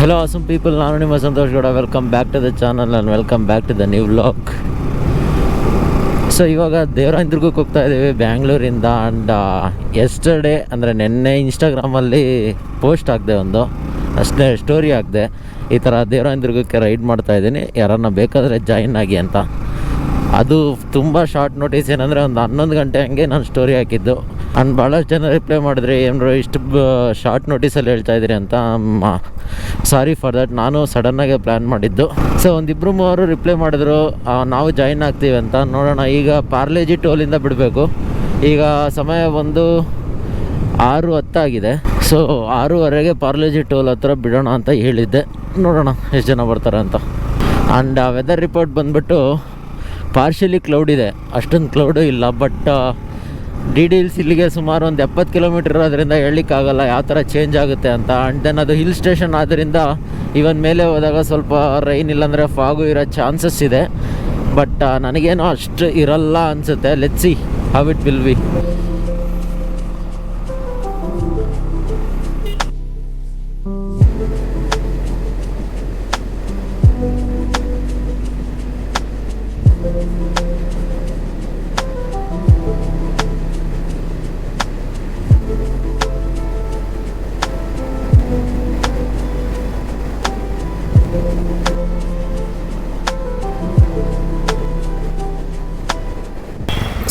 Hello awesome people, ನಾನು ನಿಮ್ಮ Santosh Gowda. Welcome back to the channel and welcome back to the new vlog. So ಇವಾಗ ದೇವರಾಯನದುರ್ಗಕ್ಕೆ ಹೋಗ್ತಾ ಇದ್ದೀವಿ ಬ್ಯಾಂಗ್ಳೂರಿಂದ. ಆ್ಯಂಡ್ ಎಸ್ಟರ್ಡೇ ಅಂದರೆ ನಿನ್ನೆ ಇನ್ಸ್ಟಾಗ್ರಾಮಲ್ಲಿ ಪೋಸ್ಟ್ ಹಾಕಿದೆ, ಒಂದು ಅಷ್ಟೇ ಸ್ಟೋರಿ ಹಾಕಿದೆ, ಈ ಥರ ದೇವರಾಯನದುರ್ಗಕ್ಕೆ ರೈಡ್ ಮಾಡ್ತಾಯಿದ್ದೀನಿ, ಯಾರನ್ನ ಬೇಕಾದರೆ ಜಾಯಿನ್ ಆಗಿ ಅಂತ. ಅದು ತುಂಬ ಶಾರ್ಟ್ ನೋಟಿಸ್, ಏನಂದರೆ ಒಂದು 11 ಗಂಟೆ ಹಂಗೆ ನಾನು ಸ್ಟೋರಿ ಹಾಕಿದ್ದು. ಆ್ಯಂಡ್ ಭಾಳಷ್ಟು ಜನ ರಿಪ್ಲೈ ಮಾಡಿದ್ರಿ, ಏನರು ಇಷ್ಟು ಶಾರ್ಟ್ ನೋಟಿಸಲ್ಲಿ ಹೇಳ್ತಾ ಇದ್ದೀರಿ ಅಂತ. ಸಾರಿ ಫಾರ್ ದ್ಯಾಟ್, ನಾನು ಸಡನ್ನಾಗೆ ಪ್ಲ್ಯಾನ್ ಮಾಡಿದ್ದು. ಸೊ ಒಂದಿಬ್ಬರು ಮೂವರು ರಿಪ್ಲೈ ಮಾಡಿದ್ರು, ನಾವು ಜಾಯಿನ್ ಆಗ್ತೀವಿ ಅಂತ. ನೋಡೋಣ, ಈಗ ಪಾರ್ಲೇಜಿ ಟೋಲಿಂದ ಬಿಡಬೇಕು. ಈಗ ಸಮಯ ಒಂದು 6:10 ಆಗಿದೆ. ಸೊ 6:30ಗೆ ಪಾರ್ಲೇಜಿ ಟೋಲ್ ಹತ್ರ ಬಿಡೋಣ ಅಂತ ಹೇಳಿದ್ದೆ. ನೋಡೋಣ ಎಷ್ಟು ಜನ ಬರ್ತಾರೆ ಅಂತ. ಆ್ಯಂಡ್ ವೆದರ್ ರಿಪೋರ್ಟ್ ಬಂದುಬಿಟ್ಟು ಪಾರ್ಷಿಯಲಿ ಕ್ಲೌಡ್ ಇದೆ, ಅಷ್ಟೊಂದು ಕ್ಲೌಡು ಇಲ್ಲ. ಬಟ್ ಡಿ ಹಿಲ್ಸ್ ಇಲ್ಲಿಗೆ ಸುಮಾರು ಒಂದು 70 ಕಿಲೋಮೀಟರ್ ಇರೋದ್ರಿಂದ ಹೇಳಲಿಕ್ಕಾಗಲ್ಲ ಯಾವ ಥರ ಚೇಂಜ್ ಆಗುತ್ತೆ ಅಂತ. ಆ್ಯಂಡ್ ದೆನ್ ಅದು ಹಿಲ್ ಸ್ಟೇಷನ್ ಆದ್ದರಿಂದ ಇವನ್ ಮೇಲೆ ಹೋದಾಗ ಸ್ವಲ್ಪ ರೈನ್ ಇಲ್ಲಾಂದರೆ ಫಾಗು ಇರೋ ಚಾನ್ಸಸ್ ಇದೆ. ಬಟ್ ನನಗೇನೋ ಅಷ್ಟು ಇರಲ್ಲ ಅನಿಸುತ್ತೆ. Let's see how it will be.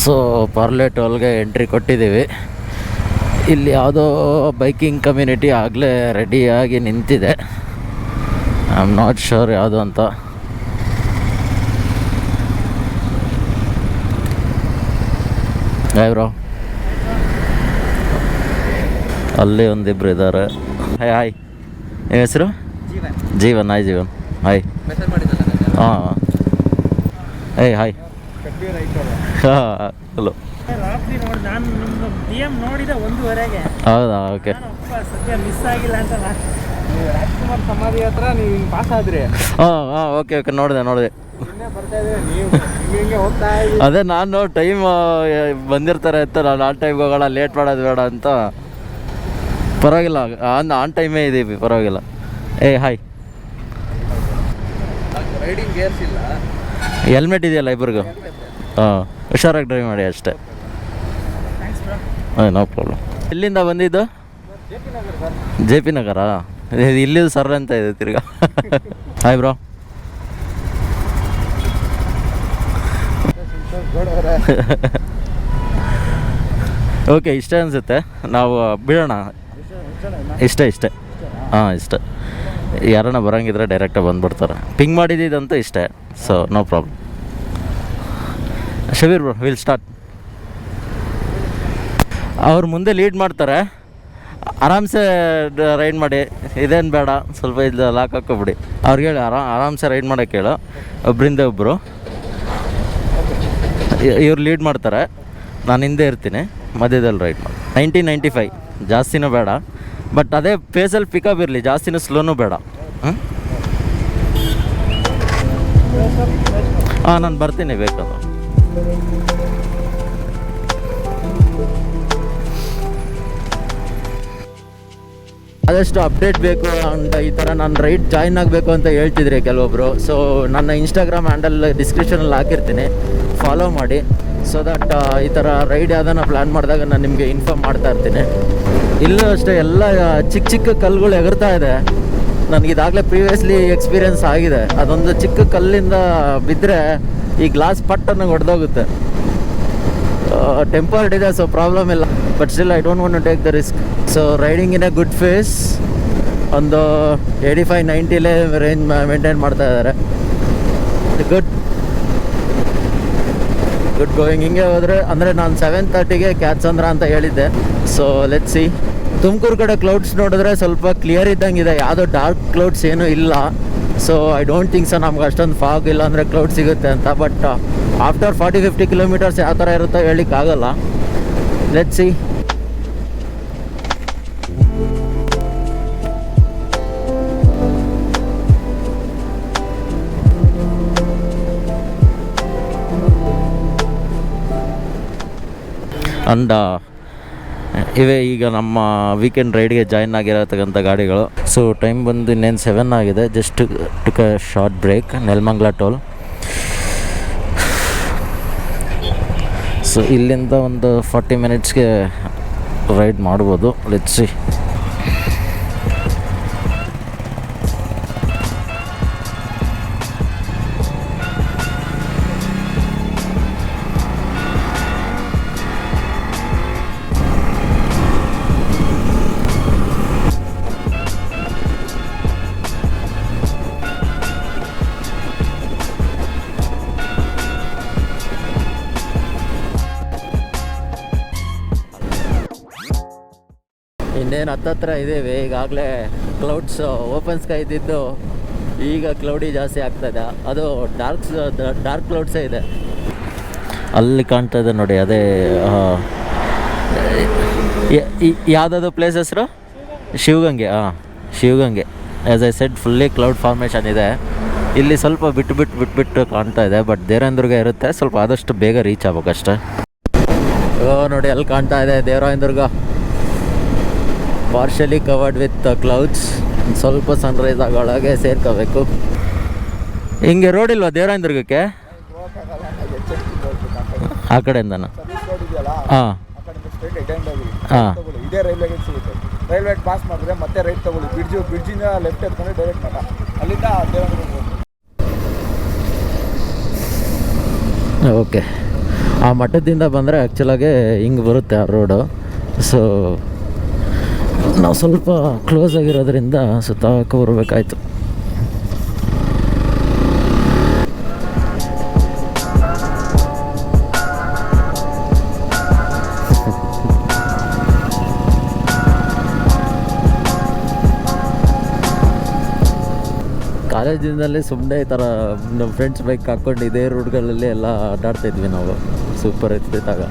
So Parle ಟೋಲ್ಗೆ ಎಂಟ್ರಿ ಕೊಟ್ಟಿದ್ದೀವಿ. ಇಲ್ಲಿ ಯಾವುದೋ ಬೈಕಿಂಗ್ ಕಮ್ಯುನಿಟಿ ಆಗಲೇ ರೆಡಿಯಾಗಿ ನಿಂತಿದೆ. ಐ ಆಮ್ ನಾಟ್ ಶೋರ್ ಯಾವುದು ಅಂತ. ಬ್ರೋ, ಅಲ್ಲಿ ಒಂದಿಬ್ರು ಇದ್ದಾರೆ. ಹಾಯ್ ಹಾಯ್, ನಿಮ್ಮ ಹೆಸರು? ಜೀವನ್. Hi Jeevan, hi. ಹಾಂ, ಏಯ್ ಹಾಯ್. ಹಲೋ. ಹೌದಾ, ಓಕೆ. ಹಾಂ ಹಾಂ, ಓಕೆ ಓಕೆ, ನೋಡಿದೆ. ಅದೇ ನಾನು ಟೈಮ್ ಬಂದಿರ್ತಾರೆ ಅಂತ, ನಾನು ಆ ಟೈಮ್ಗೆ ಹೋಗೋಣ, ಲೇಟ್ ಮಾಡೋದು ಬೇಡ ಅಂತ. ಪರವಾಗಿಲ್ಲ, ಆನ್ ಟೈಮೇ ಇದ್ದೀವಿ, ಪರವಾಗಿಲ್ಲ. ಏಯ್ ಹಾಯ್. ರೈಡಿಂಗ್ ಗೇರ್ಸ್ ಇಲ್ಲ, ಹೆಲ್ಮೆಟ್ ಇದೆಯಲ್ಲ ಇಬ್ಬರಿಗೂ? ಹಾಂ, ಹುಷಾರಾಗಿ ಡ್ರೈವ್ ಮಾಡಿ ಅಷ್ಟೇ. ಹಾಂ, ನೋ ಪ್ರಾಬ್ಲಮ್. ಎಲ್ಲಿಂದ ಬಂದಿದ್ದು? ಜೆ ಪಿ ನಗರ. ಇಲ್ಲಿ ಸರ್ ಅಂತ ಇದೆ ತಿರ್ಗಾ. Hi bro. ಓಕೆ, ಇಷ್ಟೇ ಅನಿಸುತ್ತೆ, ನಾವು ಬಿಡೋಣ. ಇಷ್ಟೇ ಹಾಂ, ಇಷ್ಟೇ. ಯಾರನ್ನ ಬರೋಂಗಿದ್ರೆ ಡೈರೆಕ್ಟಾಗಿ ಬಂದುಬಿಡ್ತಾರೆ. ಪಿಂಗ್ ಮಾಡಿದ್ದಂತೂ ಇಷ್ಟೇ. So no problem. Shabbir bro, will start. ಅವ್ರು ಮುಂದೆ ಲೀಡ್ ಮಾಡ್ತಾರೆ, ಆರಾಮ್ಸೆ ರೈಡ್ ಮಾಡಿ, ಇದೇನು ಬೇಡ, ಸ್ವಲ್ಪ ಇದು ಲಾಕ್ ಹಾಕೋಬಿಡಿ. ಅವ್ರಿಗೆ ಹೇಳಿ ಆರಾಮ್ಸೆ ರೈಡ್ ಮಾಡೋಕ್ಕೆ ಹೇಳು. ಒಬ್ಬರಿಂದ ಒಬ್ಬರು ಇವ್ರು ಲೀಡ್ ಮಾಡ್ತಾರೆ, ನಾನು ಹಿಂದೆ ಇರ್ತೀನಿ, ಮಧ್ಯದಲ್ಲಿ ರೈಡ್ ಮಾಡಿ. 90-95 ಜಾಸ್ತಿನೂ ಬೇಡ, ಬಟ್ ಅದೇ ಫೇಸಲ್ಲಿ ಪಿಕಪ್ ಇರಲಿ, ಜಾಸ್ತಿನೂ ಸ್ಲೋನೂ ಬೇಡ. ಹಾಂ, ನಾನು ಬರ್ತೀನಿ ಬೇಕಾದ್ರೆ. ಆದಷ್ಟು ಅಪ್ಡೇಟ್ ಬೇಕು ಅಂತ ಈ ಥರ ನಾನು ರೈಡ್ ಜಾಯಿನ್ ಆಗಬೇಕು ಅಂತ ಹೇಳ್ತಿದ್ರಿ ಕೆಲವೊಬ್ಬರು. ಸೊ ನನ್ನ ಇನ್ಸ್ಟಾಗ್ರಾಮ್ ಹ್ಯಾಂಡಲ್ ಡಿಸ್ಕ್ರಿಪ್ಷನಲ್ಲಿ ಹಾಕಿರ್ತೀನಿ, ಫಾಲೋ ಮಾಡಿ. ಸೊ ದಟ್ ಈ ಥರ ರೈಡ್ ಯಾವುದನ್ನ ಪ್ಲ್ಯಾನ್ ಮಾಡಿದಾಗ ನಾನು ನಿಮಗೆ ಇನ್ಫಾರ್ಮ್ ಮಾಡ್ತಾ ಇರ್ತೀನಿ. ಇಲ್ಲೂ ಅಷ್ಟೇ, ಎಲ್ಲ ಚಿಕ್ಕ ಚಿಕ್ಕ ಕಲ್ಲುಗಳು ಎಗರ್ತಾ ಇದೆ. ನನಗಿದಾಗಲೇ ಪ್ರೀವಿಯಸ್ಲಿ ಎಕ್ಸ್ಪೀರಿಯೆನ್ಸ್ ಆಗಿದೆ. ಅದೊಂದು ಚಿಕ್ಕ ಕಲ್ಲಿಂದ ಬಿದ್ದರೆ ಈ ಗ್ಲಾಸ್ ಪಟ್ಟನ್ನು ಹೊಡೆದೋಗುತ್ತೆ. ಟೆಂಪರ್ಡ್ ಇದೆ, ಸೊ ಪ್ರಾಬ್ಲಮ್ ಇಲ್ಲ. But still I don't want to take the risk. So riding in a good pace, ಒಂದು 85-90ಲೇ ರೇಂಜ್ ಮೇಂಟೈನ್ ಮಾಡ್ತಾ ಇದ್ದಾರೆ. Good going. ಹಿಂಗೆ ಹೋದರೆ ಅಂದರೆ ನಾನು 7:30ಗೆ ಕ್ಯಾತ್ಸಂದ್ರ ಅಂತ ಹೇಳಿದ್ದೆ. So let's see. ತುಮಕೂರು ಕಡೆ ಕ್ಲೌಡ್ಸ್ ನೋಡಿದ್ರೆ ಸ್ವಲ್ಪ ಕ್ಲಿಯರ್ ಇದ್ದಂಗಿದೆ, ಯಾವುದೋ ಡಾರ್ಕ್ ಕ್ಲೌಡ್ಸ್ ಏನೂ ಇಲ್ಲ. So I don't think so ನಮ್ಗೆ ಅಷ್ಟೊಂದು ಫಾಗ್ ಇಲ್ಲ ಅಂದರೆ ಕ್ಲೌಡ್ ಸಿಗುತ್ತೆ ಅಂತ. ಬಟ್ ಆಫ್ಟರ್ 40-50 ಕಿಲೋಮೀಟರ್ಸ್ ಯಾವ ಥರ ಇರುತ್ತೋ ಹೇಳಲಿಕ್ಕಾಗಲ್ಲ. Let's see. ಅಂಡ್ ಇವೇ ಈಗ ನಮ್ಮ ವೀಕೆಂಡ್ ರೈಡ್ಗೆ ಜಾಯಿನ್ ಆಗಿರತಕ್ಕಂಥ ಗಾಡಿಗಳು. ಸೊ ಟೈಮ್ ಬಂದು ಇನ್ನೇನು 7 ಆಗಿದೆ. Just took a short break Nelamangala toll. So ಇಲ್ಲಿಂದ ಒಂದು 40 ಮಿನಿಟ್ಸ್ಗೆ ರೈಡ್ ಮಾಡ್ಬೋದು. Let's see. ಇನ್ನೇನು ಹತ್ತತ್ರ ಇದ್ದೇವೆ. ಈಗಾಗಲೇ ಕ್ಲೌಡ್ಸ್ ಓಪನ್ ಸ್ಕೈ ಇದ್ದಿದ್ದು ಈಗ ಕ್ಲೌಡಿ ಜಾಸ್ತಿ ಆಗ್ತಾಯಿದೆ. ಅದು ಡಾರ್ಕ್ ಕ್ಲೌಡ್ಸೇ ಇದೆ. ಅಲ್ಲಿ ಕಾಣ್ತಾ ಇದೆ ನೋಡಿ, ಅದೇ ಯಾವುದಾದ್ರು ಪ್ಲೇಸ್ ಹೆಸರು Shivagange. Shivagange. As I said fully cloud formation ಇದೆ. ಇಲ್ಲಿ ಸ್ವಲ್ಪ ಬಿಟ್ಟು ಕಾಣ್ತಾ ಇದೆ. ಬಟ್ ದೇವರಾಯನದುರ್ಗ ಇರುತ್ತೆ, ಸ್ವಲ್ಪ ಆದಷ್ಟು ಬೇಗ ರೀಚ್ ಆಗ್ಬೇಕಷ್ಟೆ. ನೋಡಿ ಅಲ್ಲಿ ಕಾಣ್ತಾ ಇದೆ Devarayanadurga, partially covered with clouds. ಸ್ವಲ್ಪ ಸನ್ರೈಸ್ ಆಗೋಳಗೆ ಸೇರ್ಕೋಬೇಕು. ಹಿಂಗೆ ರೋಡ್ ಇಲ್ವಾ ದೇವರಾಯನದುರ್ಗಕ್ಕೆ? ಆ ಕಡೆಯಿಂದನಾ? ಹಾಂ ಹಾಂ. ಇದೇ ರೈಲ್ವೆ ಗೇಟ್ ಸಿಗುತ್ತೆ. ರೈಲ್ವೆ ಪಾಸ್ ಮಾಡಿದ್ರೆ ಮತ್ತೆ ರೈಟ್ ತಗೊಳ್ಳಿ. ಬ್ರಿಡ್ಜಿಂದ ಲೆಫ್ಟ್ ಎತ್ಕೊಂಡು ಡೈರೆಕ್ಟ್ ಮಠ, ಅಲ್ಲಿಂದ ದೇವರಾಯನದುರ್ಗ. ಓಕೆ. ಆ ಮಠದಿಂದ ಬಂದರೆ ಆ್ಯಕ್ಚುಲಾಗಿ ಹಿಂಗೆ ಬರುತ್ತೆ ಆ ರೋಡು. ಸೊ ನಾವು ಸ್ವಲ್ಪ ಕ್ಲೋಸ್ ಆಗಿರೋದ್ರಿಂದ ಸುತ್ತಾಕ ಬರಬೇಕಾಯ್ತು. ಕಾಲೇಜಿನಲ್ಲಿ ಸುಮ್ಮನೆ ಈ ಥರ ನಮ್ಮ ಫ್ರೆಂಡ್ಸ್ ಬೈಕ್ ಹಾಕ್ಕೊಂಡು ಇದೇ ರೋಡ್ಗಳಲ್ಲಿ ಎಲ್ಲ ಅಡ್ಡಾಡ್ತಾಯಿದ್ವಿ ನಾವು. ಸೂಪರ್ ಇರ್ತಿತ್ತಾಗ.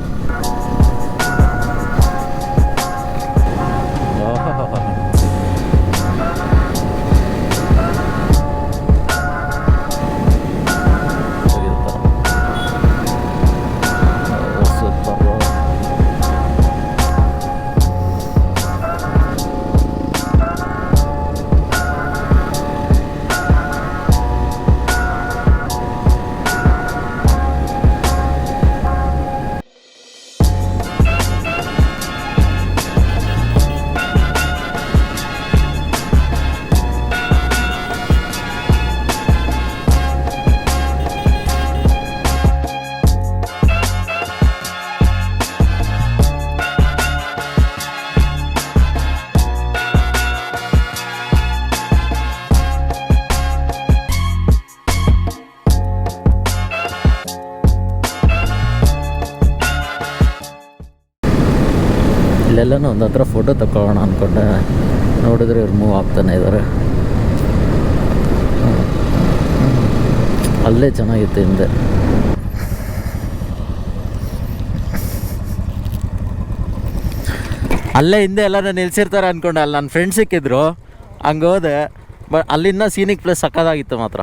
ಇಲ್ಲೆಲ್ಲನೂ ಒಂದು ಹತ್ರ ಫೋಟೋ ತಗೊಳ್ಳೋಣ ಅಂದ್ಕೊಂಡೆ. ನೋಡಿದ್ರೆ ಇವ್ರು ಮೂವ್ ಆಗ್ತಾನೆ ಇದ್ದಾರೆ. ಅಲ್ಲೇ ಚೆನ್ನಾಗಿತ್ತು ಹಿಂದೆ. ಅಲ್ಲೇ ಹಿಂದೆ ಎಲ್ಲರೂ ನಿಲ್ಸಿರ್ತಾರೆ ಅಂದ್ಕೊಂಡೆ. ಅಲ್ಲಿ ನನ್ನ ಫ್ರೆಂಡ್ಸ್ ಸಿಕ್ಕಿದ್ರು, ಹಂಗೆ ಹೋದೆ. ಬಟ್ ಅಲ್ಲಿಂದ ಸೀನಿಕ್ ಪ್ಲೇಸ್ ಸಕ್ಕದಾಗಿತ್ತು ಮಾತ್ರ.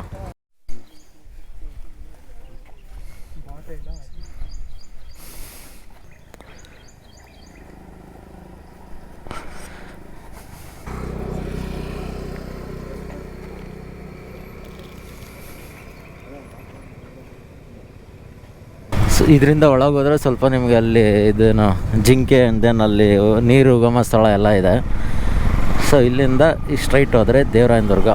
ಇದರಿಂದ ಒಳಗೆ ಹೋದರೆ ಸ್ವಲ್ಪ ನಿಮಗೆ ಅಲ್ಲಿ ಇದೇನು ಜಿಂಕೆ ದೆನ್ ಅಲ್ಲಿ ನೀರು ಉಗಮ ಸ್ಥಳ ಎಲ್ಲ ಇದೆ. ಸೊ ಇಲ್ಲಿಂದ ಸ್ಟ್ರೈಟ್ ಹೋದರೆ ದೇವರಾಯನದುರ್ಗ.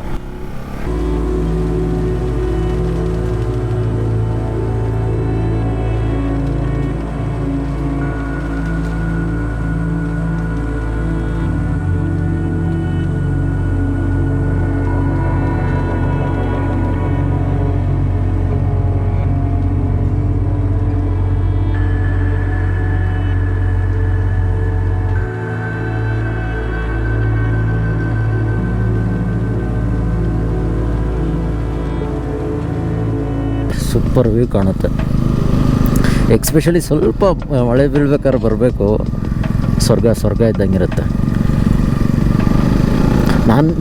ಸೂಪರ್ ವ್ಯೂ ಕಾಣುತ್ತೆ. ಎಕ್ಸ್ಪೆಷಲಿ ಸ್ವಲ್ಪ ಮಳೆ ಬೀಳ್ಬೇಕಾದ್ರೆ ಬರಬೇಕು. ಸ್ವರ್ಗ ಇದ್ದಂಗಿರುತ್ತೆ.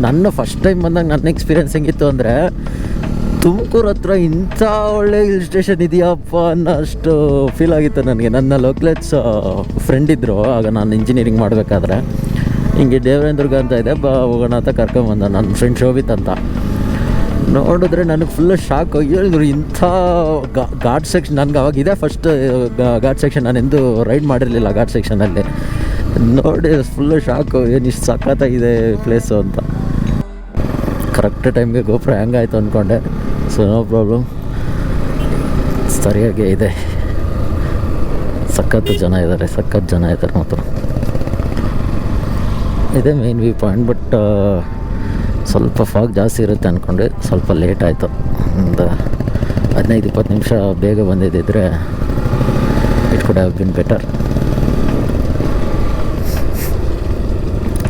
ನನ್ನ ಫಸ್ಟ್ ಟೈಮ್ ಬಂದಾಗ ನನ್ನ ಎಕ್ಸ್ಪೀರಿಯೆನ್ಸ್ ಹೆಂಗಿತ್ತು ಅಂದರೆ, ತುಮಕೂರು ಹತ್ರ ಇಂಥ ಒಳ್ಳೆ ಹಿಲ್ ಸ್ಟೇಷನ್ ಇದೆಯಪ್ಪ ಅನ್ನೋಷ್ಟು ಫೀಲ್ ಆಗಿತ್ತು ನನಗೆ. ನನ್ನ ಲೋಕಲೇಜ್ ಫ್ರೆಂಡ್ ಇದ್ದರು ಆಗ ನಾನು ಇಂಜಿನಿಯರಿಂಗ್ ಮಾಡಬೇಕಾದ್ರೆ. ಹಿಂಗೆ ದೇವರಾಯನದುರ್ಗ ಅಂತ ಇದೆ, ಹೋಗೋಣ ಅಂತ ಕರ್ಕೊಂಬಂದ ನನ್ನ ಫ್ರೆಂಡ್ ಶೋಭಿತ್ ಅಂತ. ನೋಡಿದ್ರೆ ನನಗೆ ಫುಲ್ಲು ಶಾಕ್. ಹೇಳಿದ್ರು ಇಂಥ ಘಾಟ್ ಸೆಕ್ಷನ್. ನನಗೆ ಅವಾಗ ಇದೆ ಫಸ್ಟ್ ಘಾಟ್ ಸೆಕ್ಷನ್, ನಾನೆಂದು ರೈಡ್ ಮಾಡಿರಲಿಲ್ಲ ಘಾಟ್ ಸೆಕ್ಷನಲ್ಲಿ. ನೋಡಿ ಫುಲ್ಲು ಶಾಕು, ಏನು ಇಷ್ಟು ಸಖತ್ತಾಗಿದೆ ಪ್ಲೇಸು ಅಂತ. ಕರೆಕ್ಟ್ ಟೈಮ್ಗೆ ಗೋಪುರ ಹೆಂಗಾಯ್ತು ಅಂದ್ಕೊಂಡೆ. ಸೊ ನೋ ಪ್ರಾಬ್ಲಮ್, ಸರಿಯಾಗೇ ಇದೆ. ಸಖತ್ತು ಜನ ಇದ್ದಾರೆ ಮಾತ್ರ. ಇದೇ ಮೇನ್ ವ್ಯೂ ಪಾಯಿಂಟ್. ಬಟ್ ಸ್ವಲ್ಪ ಫಾಗ್ ಜಾಸ್ತಿ ಇರುತ್ತೆ ಅಂದ್ಕೊಂಡೆ, ಸ್ವಲ್ಪ ಲೇಟ್ ಆಯಿತು. ಒಂದು 15-20 ನಿಮಿಷ ಬೇಗ ಬಂದಿದ್ದಿದ್ರೆ it could have been better.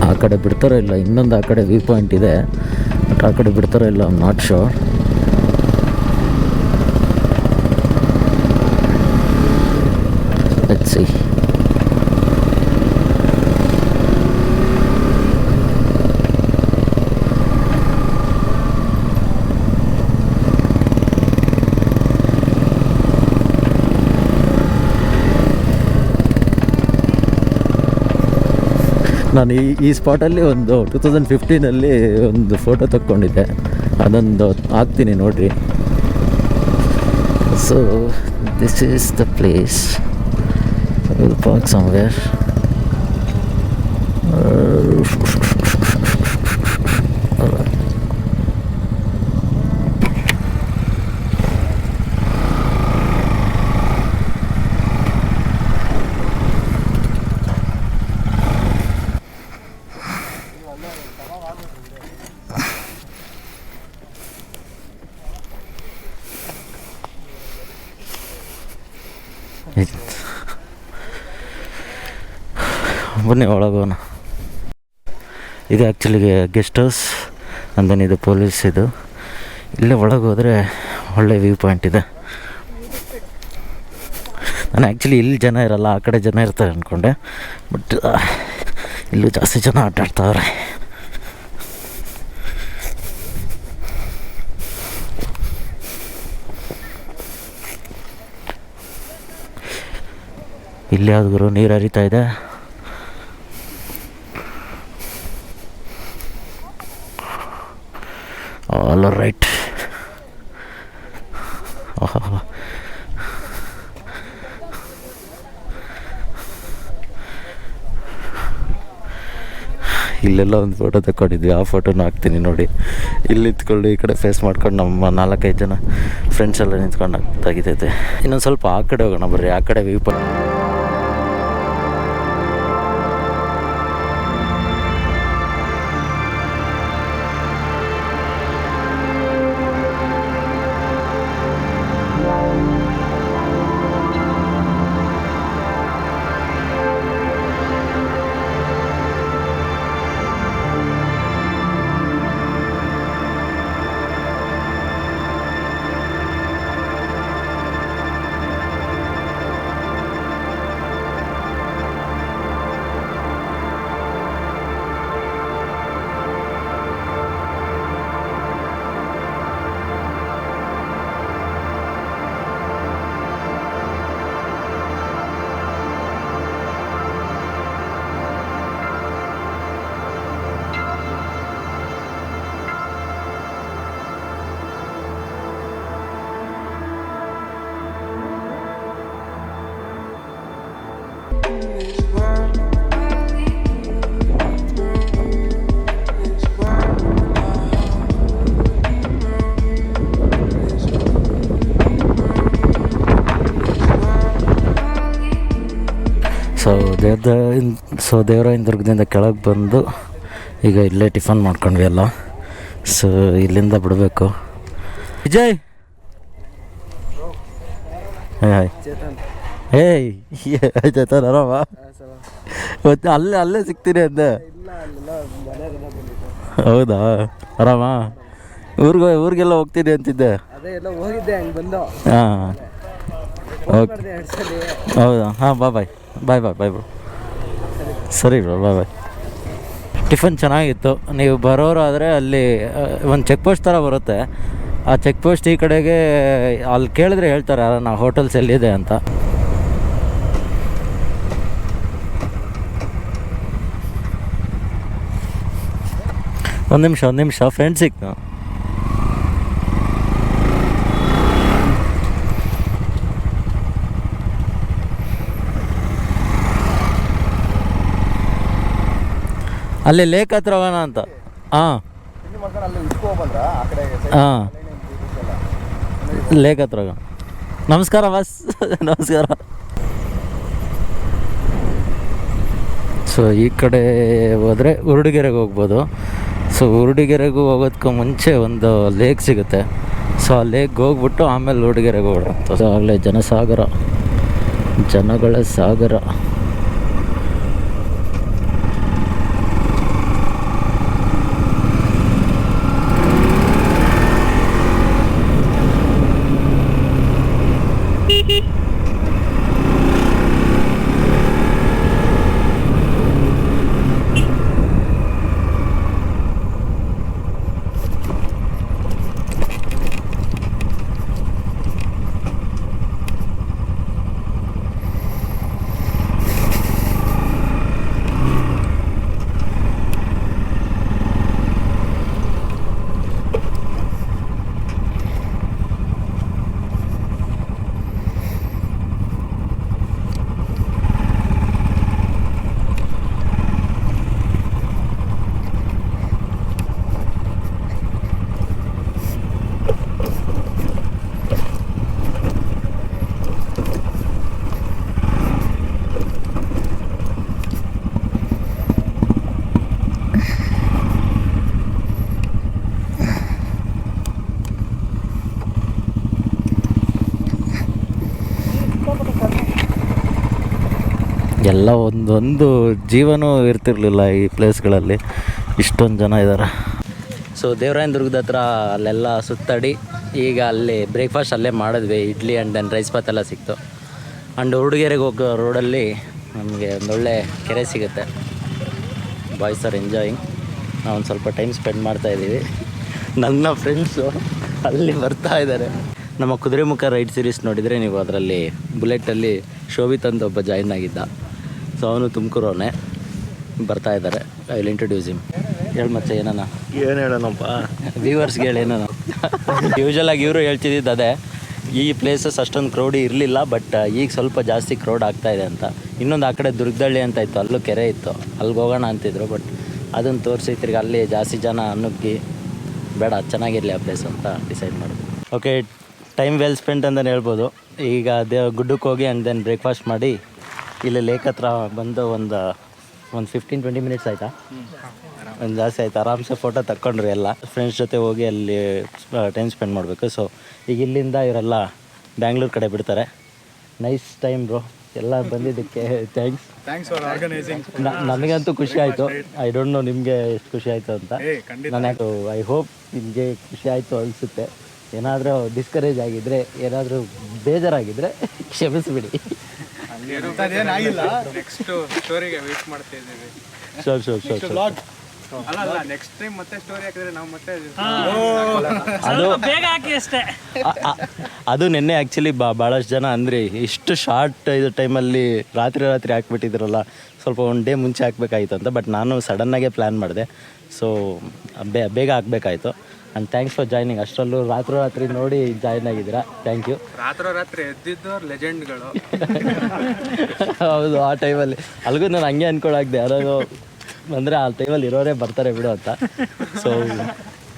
ಆ ಕಡೆ ಬಿಡ್ತಾರೋ ಇಲ್ಲ, ಇನ್ನೊಂದು ಆ ಕಡೆ ವ್ಯೂ ಪಾಯಿಂಟ್ ಇದೆ, ಬಟ್ ಆ ಕಡೆ ಬಿಡ್ತಾರೋ ಇಲ್ಲ, I am not sure. Let's see. ನಾನು ಈ ಸ್ಪಾಟಲ್ಲಿ ಒಂದು 2015 ಒಂದು ಫೋಟೋ ತಕ್ಕೊಂಡಿದ್ದೆ, ಅದೊಂದು ಹಾಕ್ತೀನಿ ನೋಡಿರಿ. So this is the place. Will park somewhere. ಬನ್ನಿ ಒಳಗೋಣ. ಇದು ಆ್ಯಕ್ಚುಲಿ ಗೆಸ್ಟ್ ಹೌಸ್ ಅಂದನ್, ಇದು ಪೊಲೀಸ್. ಇದು ಇಲ್ಲೇ ಒಳಗೆ ಹೋದರೆ ಒಳ್ಳೆ ವ್ಯೂ ಪಾಯಿಂಟ್ ಇದೆ. ನಾನು ಆ್ಯಕ್ಚುಲಿ ಇಲ್ಲಿ ಜನ ಇರಲ್ಲ, ಆ ಕಡೆ ಜನ ಇರ್ತಾರೆ ಅಂದ್ಕೊಂಡೆ, ಬಟ್ ಇಲ್ಲೂ ಜಾಸ್ತಿ ಜನ ಆಟ ಆಡ್ತಾವ್ರೆ. ಇಲ್ಲಿ ಯಾವ್ದು ನೀರು ಹರಿತಾ ಇದೆ. All right. ಇಲ್ಲೆಲ್ಲ ಒಂದು ಫೋಟೋ ತಗೊಂಡಿದ್ವಿ, ಆ ಫೋಟೋನ ಹಾಕ್ತೀನಿ ನೋಡಿ. ಇಲ್ಲಿ ನಿಂತ್ಕೊಂಡು ಈ ಕಡೆ ಫೇಸ್ ಮಾಡ್ಕೊಂಡು ನಮ್ಮ 4-5 ಜನ ಫ್ರೆಂಡ್ಸ್ ಎಲ್ಲ ನಿಂತ್ಕೊಂಡು ತೆಗಿತೈತೆ. ಇನ್ನೊಂದು ಸ್ವಲ್ಪ ಆ ಕಡೆ ಹೋಗೋಣ ಬರ್ರಿ, ಆ ಕಡೆ ವ್ಯೂ ಪಾಯಿಂಟ್. ದೇವರಾಯನದುರ್ಗದಿಂದ ಕೆಳಗೆ ಬಂದು ಈಗ ಇಲ್ಲೇ ಟಿಫನ್ ಮಾಡ್ಕೊಂಡ್ವಿ ಎಲ್ಲ. ಸೊ ಇಲ್ಲಿಂದ ಬಿಡಬೇಕು. ವಿಜಯ್, ಹಾಯ್. ಏಯ್ ಚೇತನ್ ಆರಾಮ? ಮತ್ತೆ ಅಲ್ಲೇ ಸಿಗ್ತೀನಿ ಅಂದೆ. ಹೌದಾ, ಆರಾಮ? ಊರಿಗೆಲ್ಲ ಹೋಗ್ತೀನಿ ಅಂತಿದ್ದೆ. ಹಾಂ ಓಕೆ, ಹೌದಾ? ಹಾಂ, ಬಾಯ್ ಬ್ರೋ. ಸರಿ ಬ್ರೋ, ಬಾಯ್. ಟಿಫನ್ ಚೆನ್ನಾಗಿತ್ತು. ನೀವು ಬರೋರು ಆದರೆ ಅಲ್ಲಿ ಒಂದು ಚೆಕ್ ಪೋಸ್ಟ್ ಥರ ಬರುತ್ತೆ, ಆ ಚೆಕ್ ಪೋಸ್ಟ್ ಈ ಕಡೆಗೆ ಅಲ್ಲಿ ಕೇಳಿದ್ರೆ ಹೇಳ್ತಾರೆ ನಾವು ಹೋಟೆಲ್ಸ್ ಎಲ್ಲಿದೆ ಅಂತ. ಒಂದು ನಿಮಿಷ ಫ್ರೆಂಡ್ ಸಿಕ್ತು. ಅಲ್ಲಿ ಲೇಕ್ ಹತ್ರ ಹೋಗೋಣ ಅಂತ. ಹಾಂ ಹಾಂ ಲೇಕ್ ಹತ್ರ ಹೋಗೋಣ. ನಮಸ್ಕಾರ ಬಸ್. ನಮಸ್ಕಾರ. ಸೊ ಈ ಕಡೆ ಹೋದರೆ ಉರುಡುಗೆರೆಗೆ ಹೋಗ್ಬೋದು. ಸೊ ಉರುಡುಗೆರೆಗೂ ಹೋಗೋದಕ್ಕೂ ಮುಂಚೆ ಒಂದು ಲೇಕ್ ಸಿಗುತ್ತೆ. ಸೊ ಆ ಲೇಕ್ಗೆ ಹೋಗ್ಬಿಟ್ಟು ಆಮೇಲೆ ಉರುಡುಗೆರೆಗೆ ಹೋಗೋಣ. ಸೊ ಆಗಲೇ ಜನಗಳ ಸಾಗರ. ಎಲ್ಲ ಒಂದೊಂದು ಜೀವನೂ ಇರ್ತಿರ್ಲಿಲ್ಲ ಈ ಪ್ಲೇಸ್ಗಳಲ್ಲಿ, ಇಷ್ಟೊಂದು ಜನ ಇದ್ದಾರೆ. ಸೊ ದೇವರಾಯನದುರ್ಗದ ಹತ್ರ ಅಲ್ಲೆಲ್ಲ ಸುತ್ತಾಡಿ ಈಗ ಅಲ್ಲಿ ಬ್ರೇಕ್ಫಾಸ್ಟ್ ಅಲ್ಲೇ ಮಾಡಿದ್ವಿ. Idli and then rice bath ಎಲ್ಲ ಸಿಕ್ತು. ಆ್ಯಂಡ್ ಹುಡುಗೆರೆಗೆ ಹೋಗೋ ರೋಡಲ್ಲಿ ನಮಗೆ ಒಂದೊಳ್ಳೆ ಕೆರೆ ಸಿಗುತ್ತೆ. Boys are enjoying. ನಾವು ಒಂದು ಸ್ವಲ್ಪ ಟೈಮ್ ಸ್ಪೆಂಡ್ ಮಾಡ್ತಾಯಿದ್ದೀವಿ. ನನ್ನ ಫ್ರೆಂಡ್ಸು ಅಲ್ಲಿ ಬರ್ತಾ ಇದ್ದಾರೆ. ನಮ್ಮ ಕುದುರೆಮುಖ ರೈಡ್ ಸೀರೀಸ್ ನೋಡಿದರೆ ನೀವು ಅದರಲ್ಲಿ ಬುಲೆಟಲ್ಲಿ ಶೋಭಿತ್ ಅಂತ ಒಬ್ಬ ಜಾಯಿನ್ ಆಗಿದ್ದ. ಸೊ ಅವನು ತುಮಕೂರವನೇ ಬರ್ತಾ ಇದ್ದಾರೆ. I will introduce him. ಹೇಳಿ ಮತ್ತೆ ಏನು ಹೇಳೋಣಪ್ಪ ವ್ಯೂವರ್ಸ್ಗೆ ಹೇಳಿ ಏನೋ. ಯೂಶ್ವಲಾಗಿ ಇವರು ಹೇಳ್ತಿದ್ದು ಅದೇ, ಈ ಪ್ಲೇಸಸ್ ಅಷ್ಟೊಂದು ಕ್ರೌಡಿ ಇರಲಿಲ್ಲ, ಬಟ್ ಈಗ ಸ್ವಲ್ಪ ಜಾಸ್ತಿ ಕ್ರೌಡ್ ಆಗ್ತಾಯಿದೆ ಅಂತ. ಇನ್ನೊಂದು ಆ ಕಡೆ ದುರ್ಗದಳ್ಳಿ ಅಂತ ಇತ್ತು, ಅಲ್ಲೂ ಕೆರೆ ಇತ್ತು, ಅಲ್ಲಿಗೆ ಹೋಗೋಣ ಅಂತಿದ್ರು. ಬಟ್ ಅದನ್ನು ತೋರಿಸಿ ತಿರ್ಗಿ ಅಲ್ಲಿ ಜಾಸ್ತಿ ಜನ ನುಗ್ಗಿ ಬೇಡ ಚೆನ್ನಾಗಿರಲಿ ಆ ಪ್ಲೇಸ್ ಅಂತ ಡಿಸೈಡ್ ಮಾಡಿದ್ವಿ. ಓಕೆ, ಟೈಮ್ ವೆಲ್ ಸ್ಪೆಂಟ್ ಅಂತಲೇ ಹೇಳ್ಬೋದು. ಈಗ ಗುಡ್ಡಕ್ಕೆ ಹೋಗಿ ಆ್ಯಂಡ್ ದೆನ್ ಬ್ರೇಕ್ಫಾಸ್ಟ್ ಮಾಡಿ ಇಲ್ಲಿ ಲೇಕ್ ಹತ್ರ ಬಂದು ಒಂದು 15-20 ಮಿನಿಟ್ಸ್ ಆಯಿತಾ, ಒಂದು ಜಾಸ್ತಿ ಆಯಿತು. ಆರಾಮ್ಸೆ ಫೋಟೋ ತಕ್ಕೊಂಡ್ರಿ ಎಲ್ಲ ಫ್ರೆಂಡ್ಸ್ ಜೊತೆ ಹೋಗಿ ಅಲ್ಲಿ ಟೈಮ್ ಸ್ಪೆಂಡ್ ಮಾಡಬೇಕು. ಸೊ ಈಗ ಇಲ್ಲಿಂದ ಇವರೆಲ್ಲ ಬ್ಯಾಂಗ್ಳೂರು ಕಡೆ ಬಿಡ್ತಾರೆ. ನೈಸ್ ಟೈಮ್ ಬ್ರೋ, ಎಲ್ಲ ಬಂದಿದ್ದಕ್ಕೆ ಥ್ಯಾಂಕ್ಸ್ ಫಾರ್ ಆರ್ಗನೈಸಿಂಗ್. ನನಗಂತೂ ಖುಷಿ ಆಯಿತು. ಐ ಡೋಂಟ್ ನೋ ನಿಮಗೆ ಎಷ್ಟು ಖುಷಿ ಆಯಿತು ಅಂತ. ನಾನು ಐ ಹೋಪ್ ನಿಮಗೆ ಖುಷಿ ಆಯಿತು ಅನಿಸುತ್ತೆ. ಏನಾದರೂ ಡಿಸ್ಕರೇಜ್ ಆಗಿದ್ದರೆ, ಏನಾದರೂ ಬೇಜಾರಾಗಿದ್ದರೆ ಕ್ಷಮಿಸಿಬಿಡಿ. ಏನಾಗಿಲ್ಲ, ನೆಕ್ಸ್ಟ್ ಸ್ಟೋರಿಗೆ ವೇಟ್ ಮಾಡ್ತಾ ಇದ್ದೀವಿ. ಶೋರ್ ಅಲ್ಲ ನೆಕ್ಸ್ಟ್ ಟೈಮ್ ಮತ್ತೆ ಸ್ಟೋರಿ ಹಾಕಿದ್ರೆ ನಾವು ಮತ್ತೆ ಅದು ಬೇಗ ಹಾಕಿ ಅಷ್ಟೇ. ಅದು ನಿನ್ನೆ ಆ್ಯಕ್ಚುಲಿ ಭಾಳಷ್ಟು ಜನ ಅಂದರೆ ಇಷ್ಟು ಶಾರ್ಟ್ ಇದು ಟೈಮಲ್ಲಿ ರಾತ್ರಿ ಹಾಕ್ಬಿಟ್ಟಿದ್ರಲ್ಲ, ಸ್ವಲ್ಪ ಒಂದು ಡೇ ಮುಂಚೆ ಹಾಕ್ಬೇಕಾಗಿತ್ತು ಅಂತ. ಬಟ್ ನಾನು ಸಡನ್ನಾಗೆ ಪ್ಲ್ಯಾನ್ ಮಾಡಿದೆ. ಸೊ ಬೇಗ ಹಾಕಬೇಕಾಯಿತು. And thanks for joining. ಅಷ್ಟರಲ್ಲೂ ರಾತ್ರಿ ನೋಡಿ ಜಾಯ್ನ್ ಆಗಿದ್ದೀರಾ, ಥ್ಯಾಂಕ್ ಯು. ರಾತ್ರಿ ಎದ್ದಿದ್ದವ್ರು ಲೆಜೆಂಡ್ಗಳು. ಹೌದು, ಆ ಟೈಮಲ್ಲಿ ಅಲ್ಲಿಗೂ ನಾನು ಹಂಗೆ ಅಂದ್ಕೊಳಾಗ್ದೆ, ಯಾರೋ ಅಂದರೆ ಆ ಟೈಮಲ್ಲಿ ಇರೋರೇ ಬರ್ತಾರೆ ಬಿಡು ಅಂತ. ಸೊ